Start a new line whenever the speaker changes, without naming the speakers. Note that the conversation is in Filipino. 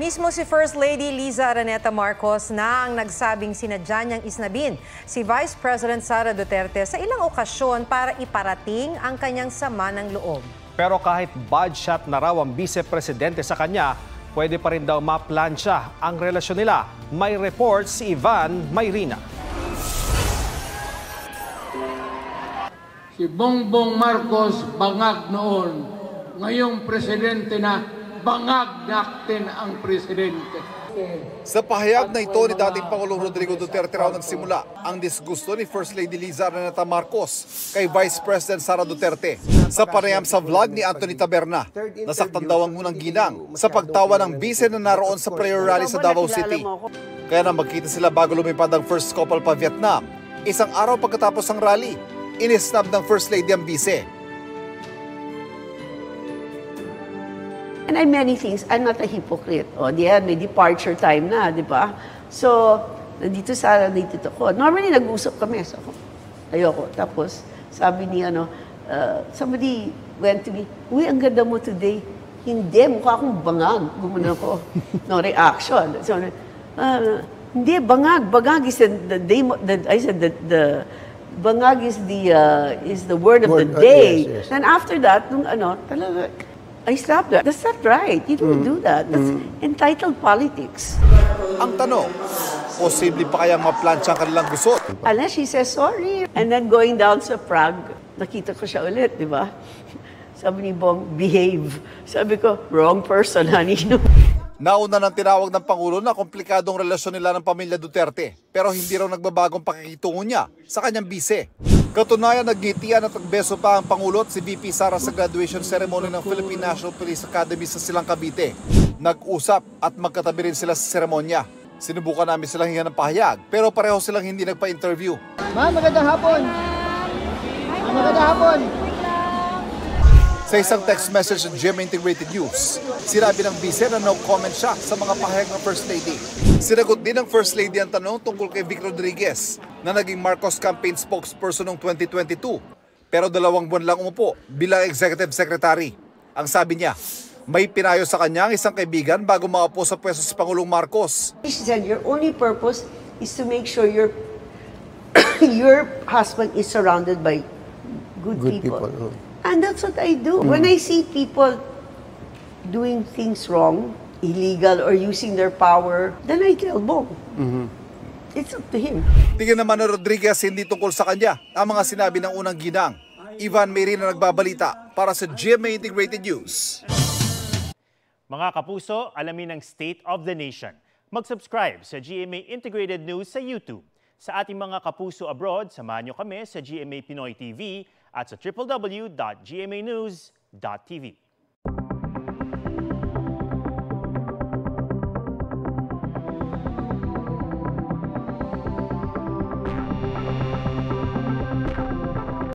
Mismo si First Lady Liza Araneta Marcos na ang nagsabing sinadya niyang isnabin si Vice President Sara Duterte sa ilang okasyon para iparating ang kanyang sama ng loob.
Pero kahit bad shot na raw ang vice-presidente sa kanya, pwede pa rin daw maplansya ang relasyon nila. May report si Ivan Mayrina.
Si Bongbong Marcos bangag noon, ngayong presidente na bangag natin ang presidente.
Sa pahayag na ito ni dating Pangulong Rodrigo Duterte raw nagsimula ang disgusto ni First Lady Liza Araneta Marcos kay Vice President Sara Duterte. Sa panayam sa vlog ni Anthony Taberna, nasaktan daw ang unang ginang sa pagtawa ng bise na naroon sa prayer rally sa Davao City. Kaya nang magkita sila bago lumipad ang first couple pa Vietnam, isang araw pagkatapos ng rally, inisnab ng First Lady ang bise.
And I'm many things. I'm not a hypocrite. O, diyan, may departure time na, di ba? So, nandito ako. Normally, nag-usap kami. So, ayoko. Tapos, sabi ni, somebody went to me, uy, ang ganda mo today. Hindi, mukha akong bangag. Gumano ko. No reaction. So, hindi, bangag. Bangag is the bangag is the word of the day. Yes, yes. And after that, talaga, I stopped that. That's not right. You don't do that. That's entitled politics.
Ang tanong, posible pa kayang maplansya ang kanilang gusot?
Unless she says sorry. And then going down sa Prague, nakita ko siya ulit, di ba? Sabi ni Bong, behave. Sabi ko, wrong person, honey.
Nauna nang tinawag ng Pangulo na komplikadong relasyon nila ng pamilya Duterte, pero hindi raw nagbabagong pakikitungo niya sa kanyang bise. Katunayan, nagngitian at nagbeso pa ang Pangulo at si VP Sara sa graduation ceremony ng Philippine National Police Academy sa Silang Cavite. Nag-usap at magkatabi rin sila sa seremonya. Sinubukan namin silang hingan ng pahayag, pero pareho silang hindi nagpa-interview.
Ma'am, magandang hapon! Magandang hapon!
Sa isang text message ng GMA Integrated News, sinabi ng vice na no comment siya sa mga pahayag ng First Lady. Sinagot din ng First Lady ang tanong tungkol kay Vic Rodriguez na naging Marcos campaign spokesperson noong 2022 pero 2 buwan lang umupo bilang executive secretary. Ang sabi niya, may pinayo sa kanya ang isang kaibigan bago maupo sa pwesto si Pangulong Marcos.
She said, your only purpose is to make sure your husband is surrounded by good people. And that's what I do. When I see people doing things wrong, illegal, or using their power, then I tell Bong. It's up to him.
Tingin naman ng Rodriguez hindi tungkol sa kanya ang mga sinabi ng unang ginang. Ivan Mayrina nagbabalita para sa GMA Integrated News.
Mga kapuso, alamin ang State of the Nation. Mag-subscribe sa GMA Integrated News sa YouTube. Sa ating mga kapuso abroad, samahan nyo kami sa GMA Pinoy TV at sa www.gmanews.tv.